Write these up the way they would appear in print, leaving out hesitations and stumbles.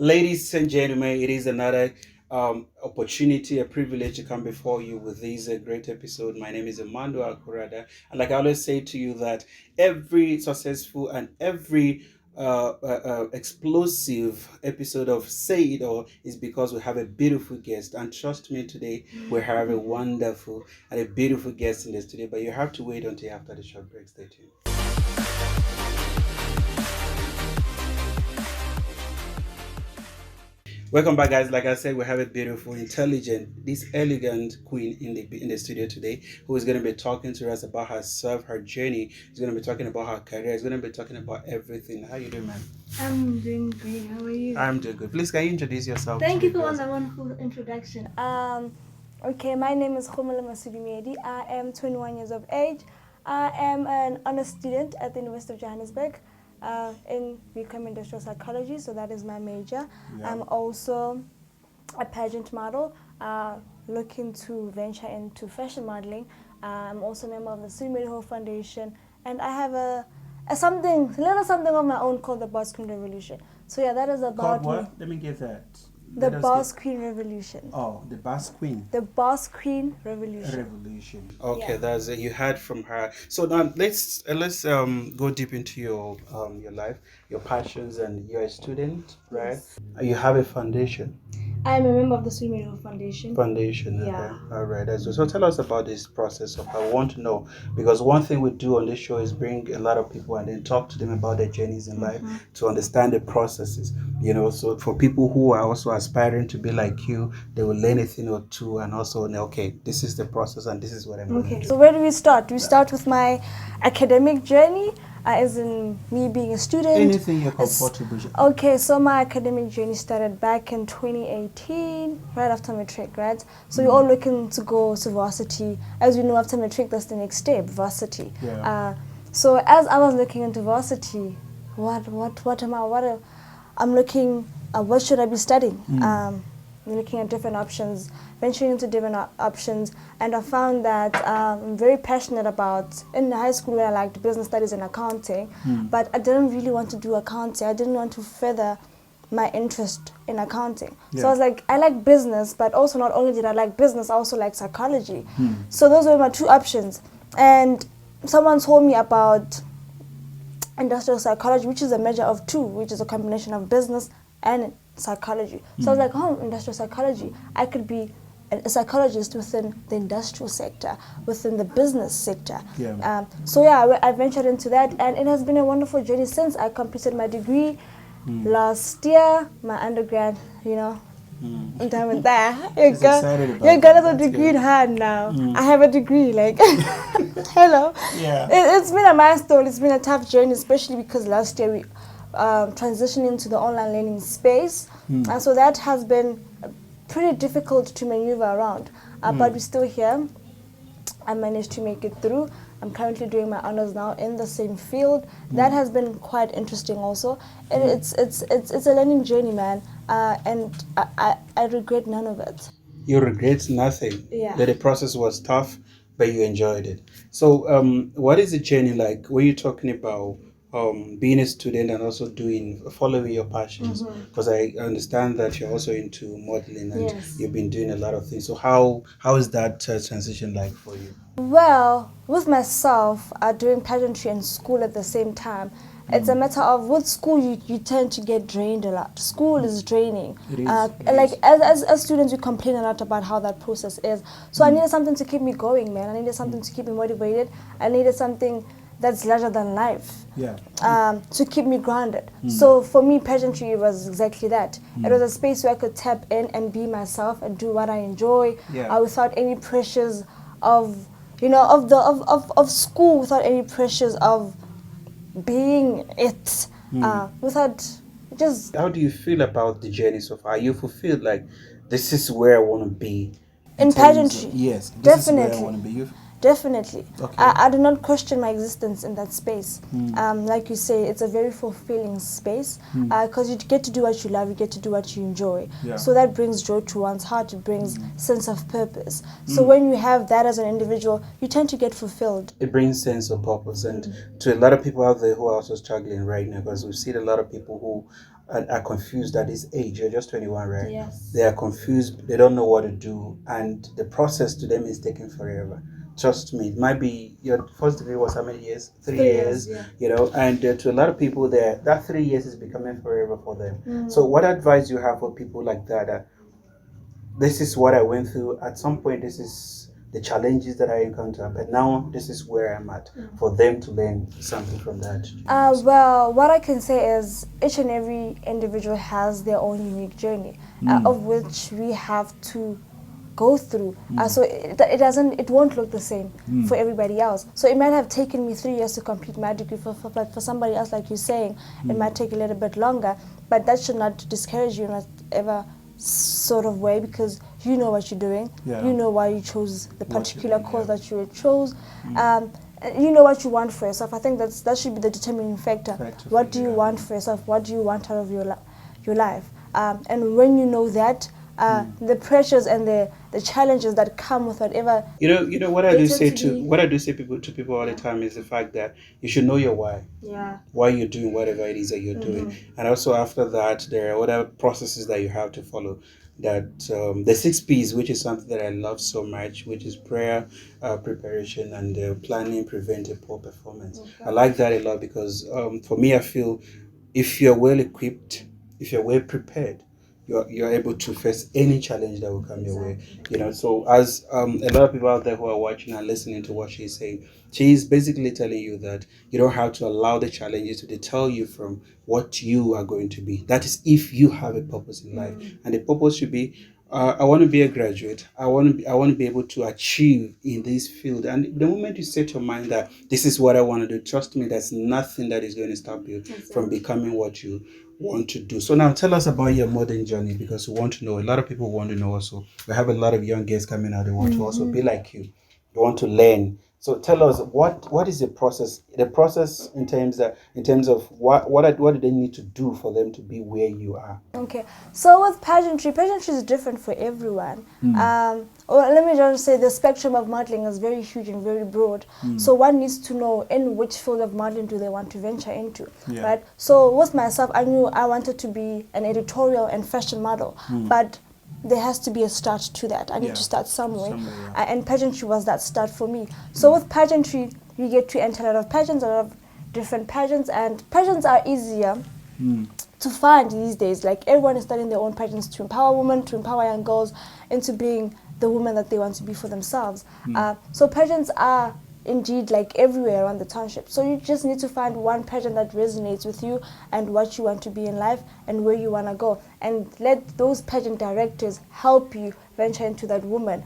Ladies and gentlemen, it is another opportunity, a privilege to come before you with this great episode. My name is Emmanuel Akurada, and like I always say to you, that every successful and every explosive episode of Say It All is because we have a beautiful guest. And trust me, today we have a wonderful and a beautiful guest in the studio. But you have to wait until after the short break. Stay tuned. Welcome back, guys. Like I said, we have a beautiful, intelligent, this elegant queen in the studio today, who is going to be talking to us about herself, her journey. She's going to be talking about her career. She's going to be talking about everything. How you doing, man? I'm doing great. How are you? I'm doing good. Please, can you introduce yourself? Thank you for the wonderful introduction. Okay, my name is Khumula Masudimedi. I am 21 years of age. I am an honor student at the University of Johannesburg. In BCom Industrial Psychology, so that is my major. Yeah. I'm also a pageant model, looking to venture into fashion modeling. I'm also a member of the Sumiho Foundation, and I have a little something of my own called the Boss Queen Revolution. So yeah, that is about called what? me. Let me get that. The Boss Queen Revolution. Oh, the Boss Queen. The Boss Queen Revolution. Revolution. Okay, yeah. That's you heard from her. So now let's go deep into your life, your passions, and you're a student, right? Yes. You have a foundation. I am a member of the Sumiho Foundation. Foundation. Yeah. Okay. All right. So tell us about this process of. I want to know, because one thing we do on this show is bring a lot of people and then talk to them about their journeys in life to understand the processes. So for people who are also aspiring to be like you, they will learn a thing or two and also know, okay, this is the process and this is what I'm going to do. So where do we start? We start with my academic journey, as in me being a student. Anything you're comfortable with. Okay, so my academic journey started back in 2018, right after matric, right? So you're all looking to go to varsity. As we know, after matric, that's the next step, varsity. Yeah. So as I was looking into varsity, I'm looking at what should I be studying? Looking at different options, venturing into different options, and I found that I'm very passionate about, in high school I liked business studies and accounting, but I didn't really want to do accounting. I didn't want to further my interest in accounting. Yeah. So I was like, I like business, but also not only did I like business, I also like psychology. So those were my two options. And someone told me about industrial psychology, which is a measure of two, which is a combination of business and psychology. So I was like, industrial psychology. I could be a psychologist within the industrial sector, within the business sector. Yeah. I ventured into that, and it has been a wonderful journey since I completed my degree last year, my undergrad, I'm done with that. You got a degree in hand now. I have a degree, like, hello. Yeah. It's been a milestone. It's been a tough journey, especially because last year we transitioned into the online learning space. And so that has been pretty difficult to maneuver around. But we're still here. I managed to make it through. I'm currently doing my honors now in the same field. That has been quite interesting also. And it's a learning journey, man. And I regret none of it. You regret nothing. Yeah. That the process was tough, but you enjoyed it. So what is the journey like? Were you talking about being a student and also following your passions? Because I understand that you're also into modeling and you've been doing a lot of things. So how is that transition like for you? Well, with myself, doing pageantry and school at the same time, it's a matter of with school you tend to get drained a lot. School is draining. It is. Like as students, we complain a lot about how that process is. So I needed something to keep me going, man. I needed something to keep me motivated. I needed something that's larger than life. Yeah. To keep me grounded. So for me, pageantry was exactly that. It was a space where I could tap in and be myself and do what I enjoy, without any pressures of school, without any pressures of being it, without just. How do you feel about the journey so far? Are you fulfilled? Like, this is where I want to be. In pageantry? Yes, this definitely. Is where I want to be. Definitely. Okay. I do not question my existence in that space. Like you say, it's a very fulfilling space because you get to do what you love, you get to do what you enjoy. Yeah. So that brings joy to one's heart, it brings sense of purpose. So when you have that as an individual, you tend to get fulfilled. It brings sense of purpose. And to a lot of people out there who are also struggling right now, because we've seen a lot of people who are confused at this age. You're just 21, right? Yes. They are confused. They don't know what to do, and the process to them is taking forever. Trust me, it might be your first degree was how many years? 3 years. Yeah. You know, and to a lot of people, there that 3 years is becoming forever for them. So, what advice you have for people like that? This is what I went through. At some point, this is the challenges that I encountered, but now this is where I'm at. For them to learn something from that. Well, what I can say is each and every individual has their own unique journey, of which we have to go through. So it won't look the same for everybody else. So it might have taken me 3 years to complete my degree. But for somebody else, like you're saying, it might take a little bit longer. But that should not discourage you, not ever sort of way, because you know what you're doing. Yeah. You know why you chose the particular course that you chose. You know what you want for yourself. I think that should be the determining factor. What do you want for yourself? What do you want out of your life? And when you know that, the pressures and the challenges that come with whatever. You know what I They do tend say to to be- what I do say to people all the time is the fact that you should know your why. Yeah. Why you're doing whatever it is that you're doing, and also after that there are other processes that you have to follow. That the 6 P's, which is something that I love so much, which is prayer, preparation, and planning, prevent a poor performance. I like that a lot because for me, I feel if you're well equipped, if you're well prepared, you're able to face any challenge that will come your way. You know, so as a lot of people out there who are watching and listening to what she's saying, she's basically telling you that you don't have to allow the challenges to deter you from what you are going to be. That is if you have a purpose in life, and the purpose should be I want to be a graduate. I want to be able to achieve in this field. And the moment you set your mind that this is what I want to do, trust me, there's nothing that is going to stop you from becoming what you want to do. So now tell us about your modern journey, because we want to know. A lot of people want to know also. We have a lot of young girls coming out. They want to also be like you. They want to learn. So tell us what is the process? The process in terms of what do they need to do for them to be where you are? Okay, so with pageantry is different for everyone. Or let me just say the spectrum of modeling is very huge and very broad. So one needs to know in which field of modeling do they want to venture into, right? So with myself, I knew I wanted to be an editorial and fashion model, but there has to be a start to that. I need to start somewhere. And pageantry was that start for me. So with pageantry, you get to enter a lot of pageants, a lot of different pageants, and pageants are easier to find these days. Like everyone is starting their own pageants to empower women, to empower young girls into being the women that they want to be for themselves. So pageants are indeed like everywhere around the township. So you just need to find one pageant that resonates with you and what you want to be in life and where you want to go, and let those pageant directors help you venture into that woman.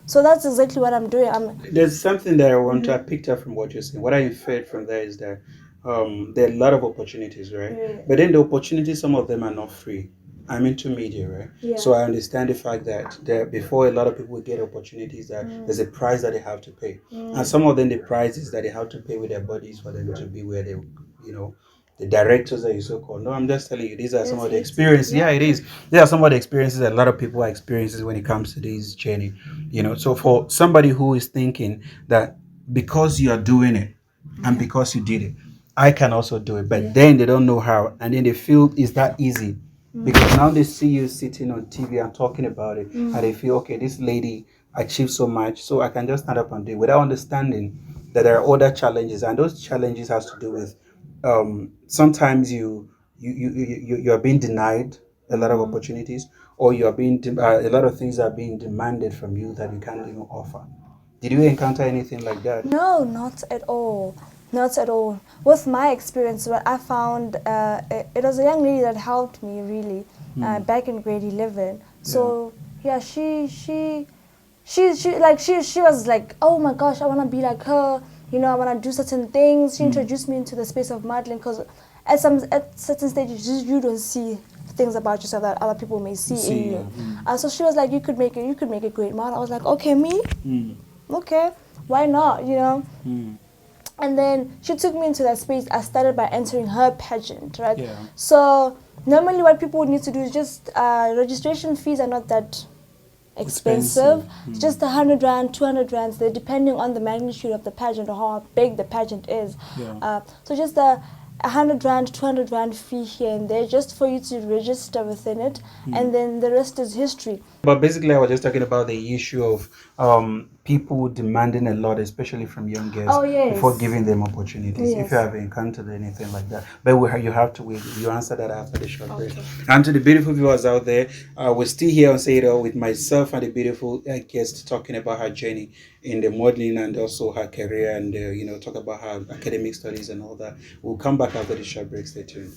So that's exactly what I'm doing. There's something that I picked up from what you're saying. What I inferred from there is that there are a lot of opportunities, right? But then the opportunities, some of them are not free. I'm into media, right? So I understand the fact that before a lot of people get opportunities, that there's a price that they have to pay, and some of them the price is that they have to pay with their bodies for them to be where they, the directors that you so called. No, I'm just telling you, these are some of the experiences. Yeah, it is. These are some of the experiences that a lot of people are experiencing when it comes to this journey. So for somebody who is thinking that because you are doing it and because you did it, I can also do it, but then they don't know how, and then they feel it's that easy. Because now they see you sitting on TV and talking about it, and they feel, okay, this lady achieved so much, so I can just stand up and do it, without understanding that there are other challenges, and those challenges has to do with sometimes you are being denied a lot of opportunities, or you are being a lot of things are being demanded from you that you can't even offer. Did you encounter anything like that? No, not at all. Not at all. With my experience, what I found, it was a young lady that helped me really back in grade 11. So yeah, she was like, oh my gosh, I want to be like her. I want to do certain things. She introduced me into the space of modeling, because at certain stages you don't see things about yourself that other people may see in you. So she was like, you could make a great model. I was like, okay, me? Okay, why not, And then she took me into that space. I started by entering her pageant, right? So normally what people would need to do is just registration fees are not that expensive. It's just 100 rand, 200 rands, they're depending on the magnitude of the pageant or how big the pageant is. So just 100 rand, 200 rand fee here and there just for you to register within it, and then the rest is history. But basically, I was just talking about the issue of people demanding a lot, especially from young girls, Oh, yes. before giving them opportunities. If Yes. you have encountered anything like that, but you have to wait. You answer that after the short break. Okay. And to the beautiful viewers out there, we're still here on Say It All with myself and the beautiful guest talking about her journey in the modeling and also her career, and talk about her academic studies and all that. We'll come back after the short break. Stay tuned.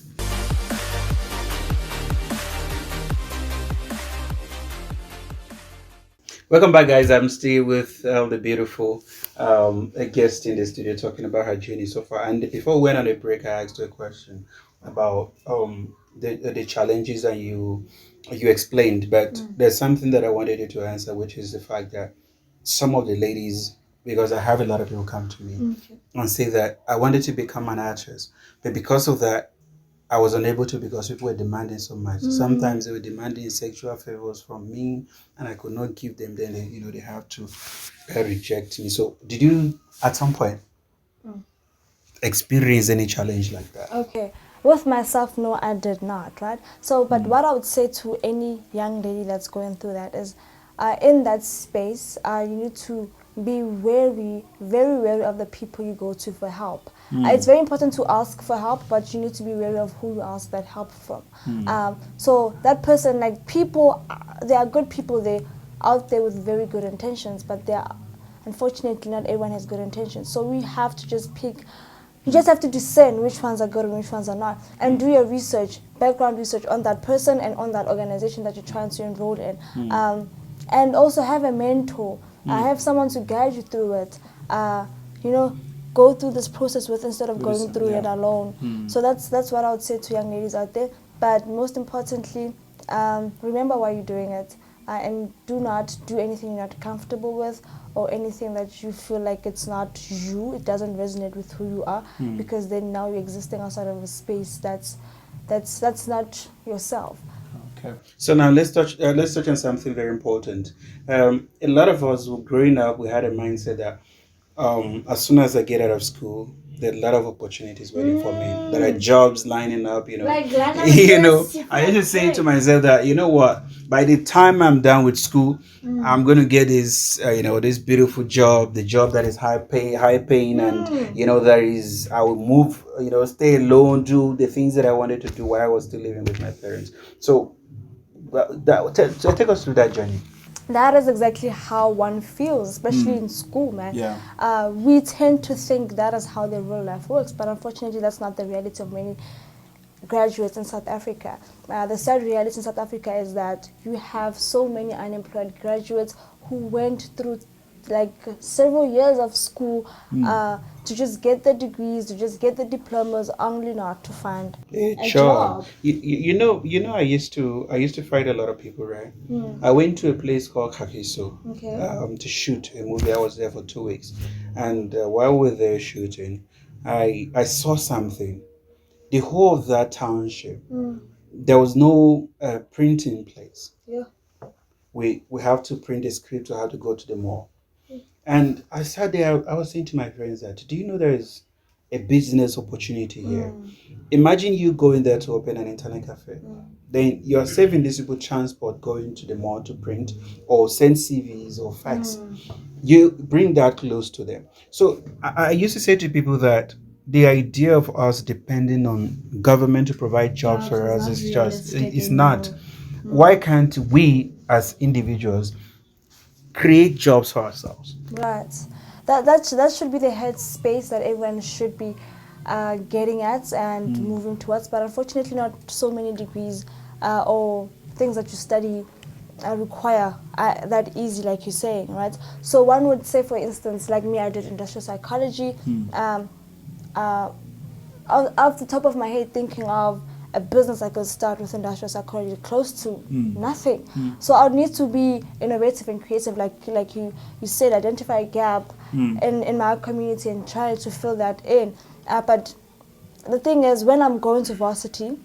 Welcome back, guys. I'm still with the beautiful guest in the studio talking about her journey so far. And before we went on a break, I asked her a question about the challenges that you explained. But there's something that I wanted you to answer, which is the fact that some of the ladies, because I have a lot of people come to me and say that I wanted to become an actress, but because of that, I was unable to because people were demanding so much. Sometimes they were demanding sexual favors from me, and I could not give them. Then they have to reject me. So, did you at some point experience any challenge like that? Okay. With myself, no, I did not, right? So, but what I would say to any young lady that's going through that is, in that space, you need to be very wary of the people you go to for help. It's very important to ask for help, but you need to be wary of who you ask that help from. So that person, like people, there are good people there out there with very good intentions, but they are, unfortunately, not everyone has good intentions. So we have to just pick. You just have to discern which ones are good and which ones are not, and do your research, background research on that person and on that organization that you're trying to enroll in, and also have a mentor. Have someone to guide you through it. Go through this process with instead of going through it alone. So that's what I would say to young ladies out there. But most importantly, remember why you're doing it, and do not do anything you're not comfortable with, or anything that you feel like it's not you, it doesn't resonate with who you are, because then now you're existing outside of a space that's not yourself. Okay. So now let's touch on something very important. A lot of us, growing up, we had a mindset that as soon as I get out of school, there are a lot of opportunities waiting for me. There are jobs lining up, Like, I used to say to myself that, what, by the time I'm done with school, I'm going to get this, this beautiful job, the job that is high paying, and, I will move, stay alone, do the things that I wanted to do while I was still living with my parents. So, take us through that journey. That is exactly how one feels, especially in school, man. Yeah. We tend to think that is how the real life works, but unfortunately that's not the reality of many graduates in South Africa. The sad reality in South Africa is that you have so many unemployed graduates who went through like several years of school to just get the degrees, to just get the diplomas, only not to find a job. I used to fight a lot of people, right? I went to a place called Kakiso to shoot a movie. I was there for 2 weeks, and while we were there shooting, I saw something. The whole of that township, there was no printing place. Yeah. We have to print a script. We have to go to the mall. And I sat there, I was saying to my friends that, do you know there is a business opportunity here? Imagine you going there to open an internet cafe. Then you're saving these people transport going to the mall to print or send CVs or fax. You bring that close to them. So I used to say to people that the idea of us depending on government to provide jobs for us is just, it's not. Why can't we as individuals create jobs for ourselves? Right. That should be the head space that everyone should be getting at and moving towards. But unfortunately, not so many degrees or things that you study require that easy, like you're saying, right? So one would say, for instance, like me, I did industrial psychology. Off the top of my head, thinking of a business I could start with industrial psychology, close to nothing. So I would need to be innovative and creative, like you said, identify a gap in my community and try to fill that in. But the thing is, when I'm going to varsity,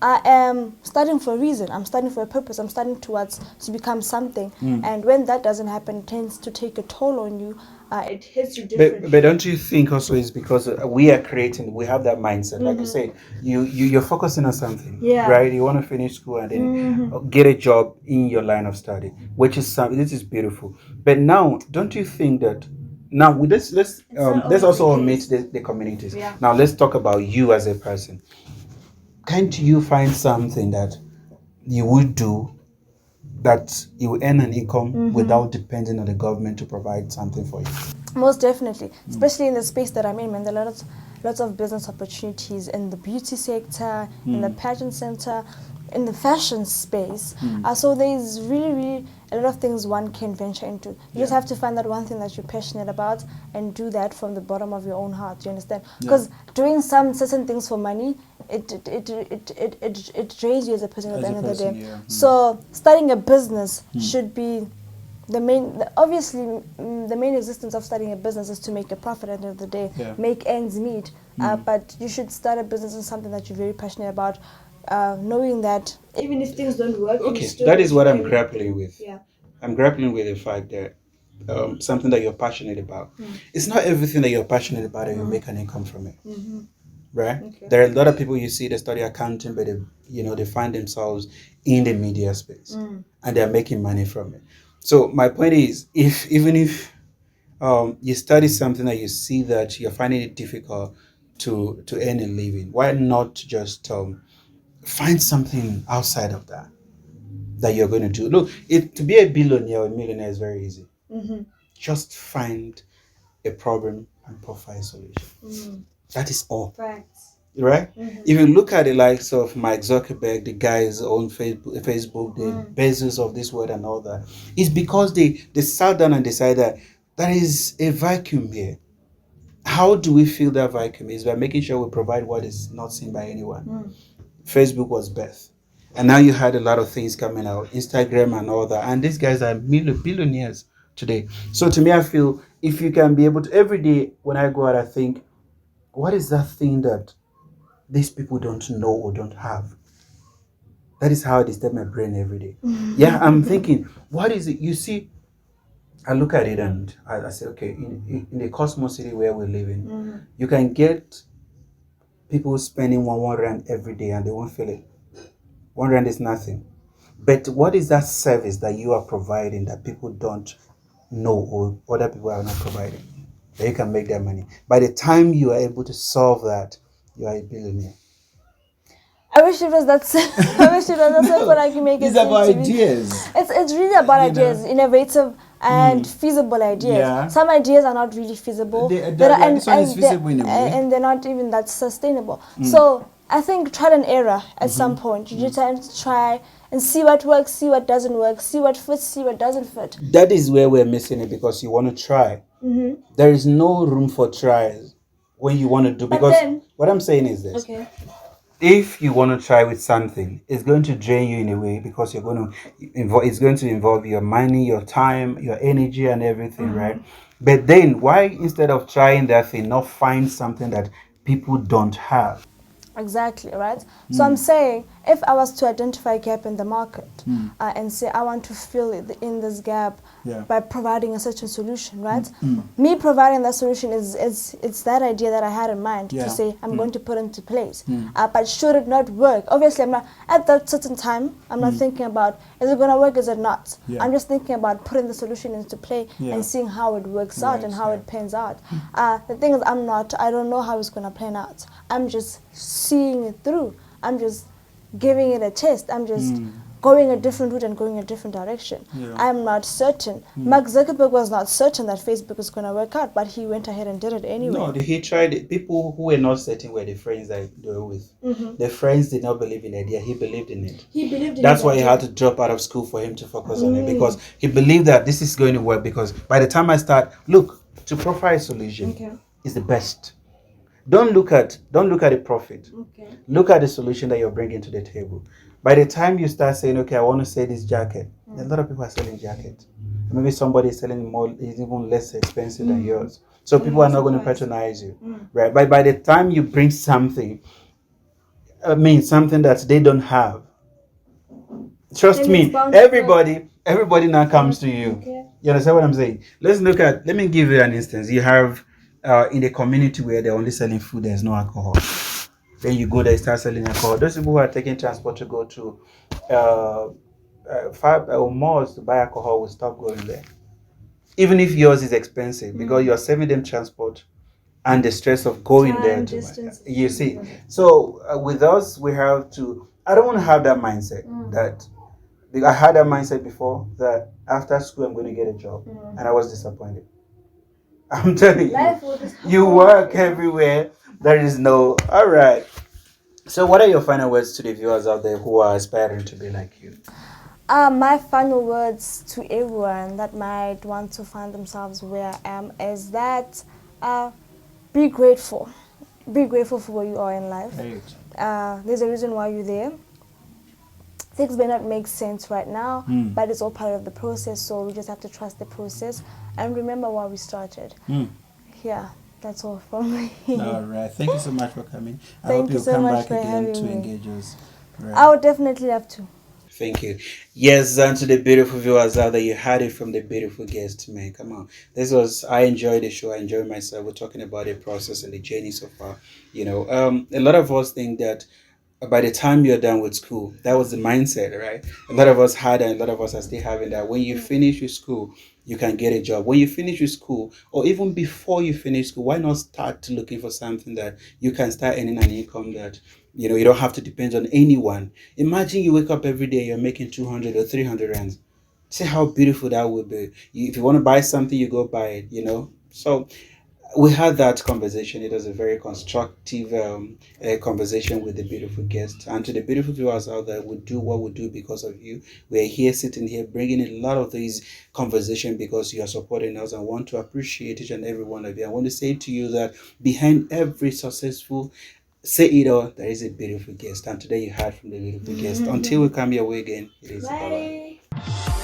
I am studying for a reason. I'm studying for a purpose. I'm studying to become something. And when that doesn't happen, it tends to take a toll on you. It hits you differently. But don't you think also it's because we are creating, we have that mindset. Like you say, you're focusing on something, Yeah. right? You want to finish school and then get a job in your line of study, which is something. This is beautiful. But now, don't you think that now with this, let's also omit the communities. Yeah. Now let's talk about you as a person. Can't you find something that you would do that you will earn an income without depending on the government to provide something for you? Most definitely, especially in the space that I'm in, man. There are lots of business opportunities in the beauty sector, in the pageant center, in the fashion space. So there's really a lot of things one can venture into. You just have to find that one thing that you're passionate about and do that from the bottom of your own heart. You understand? Because doing some certain things for money, it drains you as a person at the end of the day. So starting a business should be the main. Obviously, the main existence of starting a business is to make a profit at the end of the day, make ends meet. But you should start a business in something that you're very passionate about, knowing that even if things don't work, okay, that is what I'm grappling with. I'm grappling with the fact that something that you're passionate about. It's not everything that you're passionate about that you make an income from it. Right? There are a lot of people you see they study accounting, but they find themselves in the media space and they're making money from it. So my point is, even if you study something that you see that you're finding it difficult to earn a living, why not just find something outside of that you're going to do? Look, to be a billionaire or a millionaire is very easy. Just find a problem and provide a solution. That is all. Right? If you look at the likes of Mark Zuckerberg, the guys on Facebook, the Bezos of this world and all that, it's because they sat down and decided that there is a vacuum here. How do we fill that vacuum? Is by making sure we provide what is not seen by anyone. Facebook was birth. And now you had a lot of things coming out, Instagram and all that. And these guys are billionaires today. So to me, I feel if you can be able to, every day when I go out, I think, what is that thing that these people don't know or don't have? That is how I disturb my brain every day. Yeah, I'm thinking, what is it? You see, I look at it and I say, okay, in the Cosmos City where we live in, you can get people spending one rand every day and they won't feel it. 1 rand is nothing. But what is that service that you are providing that people don't know or other people are not providing? That you can make that money. By the time you are able to solve that, you are a billionaire. I wish it was that I wish it was that simple. I can make it. It's about ideas. It's really about ideas, innovative and feasible ideas. Yeah. Some ideas are not really feasible. This one is feasible in a way. And they're not even that sustainable. So I think trial and error at some point. You just have to try and see what works, see what doesn't work, see what fits, see what doesn't fit. That is where we're missing it because you want to try. There is no room for tries when you want to do. Because what I'm saying is this. Okay. If you want to try with something, it's going to drain you in a way because you're going to it's going to involve your money, your time, your energy and everything, right? But then why instead of trying that thing, not find something that people don't have? Exactly, right? So I'm saying if I was to identify a gap in the market and say I want to fill in this gap by providing a certain solution, right? Me providing that solution it's that idea that I had in mind to say I'm going to put into place. But should it not work? Obviously, I'm not at that certain time. I'm not thinking about is it going to work, is it not? I'm just thinking about putting the solution into play and seeing how it works out and how it pans out. The thing is, I don't know how it's going to plan out. I'm just seeing it through. I'm just giving it a test. I'm just going a different route and going a different direction. I'm not certain. Mark Zuckerberg was not certain that Facebook was going to work out, but he went ahead and did it anyway. No, he tried it. People who were not certain were the friends that they were with. The friends did not believe in the idea. He believed in it. That's why he had to drop out of school for him to focus on it, because he believed that this is going to work. Because by the time I start, look, to profile solution is the best. Don't look at the profit. Look at the solution that you're bringing to the table. By the time you start saying, okay, I want to sell this jacket, a lot of people are selling jackets. Maybe somebody is selling more, is even less expensive than yours. So people are not going to patronize you, right? But by the time you bring something, I mean, something that they don't have. Trust Then it's me, bound to everybody now comes to you. Okay. You understand what I'm saying? Let me give you an instance. You have in a community where they're only selling food, there's no alcohol. Then you go there, start selling alcohol. Those people who are taking transport to go to uh, 5 or more to buy alcohol will stop going there. Even if yours is expensive, because you are saving them transport and the stress of going there Time, to buy. distance. You see, so with us, we have to. I don't want to have that mindset that because I had that mindset before that after school I'm going to get a job, and I was disappointed. I'm telling Life you, will just you work everywhere. There is no. All right. So, what are your final words to the viewers out there who are aspiring to be like you? My final words to everyone that might want to find themselves where I am is that be grateful. Be grateful for where you are in life. Right. There's a reason why you're there. Things may not make sense right now, but it's all part of the process, so we just have to trust the process and remember why we started. Yeah, that's all from me. All right. Thank you so much for coming. I Thank hope you you'll so come much back for again having to me. engage us. Right. I would definitely love to. Thank you. Yes, and to the beautiful viewers out there, you had it from the beautiful guest, man. Come on. I enjoyed the show. I enjoyed myself. We're talking about the process and the journey so far. A lot of us think that by the time you're done with school, that was the mindset, right? A lot of us had, and a lot of us are still having that. When you finish with school, you can get a job. When you finish with school, or even before you finish school, why not start looking for something that you can start earning an income that you don't have to depend on anyone. Imagine you wake up every day, you're making 200 or 300 rands. See how beautiful that would be. If you want to buy something, you go buy it. So we had that conversation. It was a very constructive conversation with the beautiful guest. And to the beautiful viewers out there, we do what we do because of you. We're here sitting here bringing in a lot of these conversation because you are supporting us and want to appreciate each and every one of you. I want to say to you that behind every successful say it all, there is a beautiful guest. And today you heard from the beautiful guest. Until we come your way again, it is bye bye.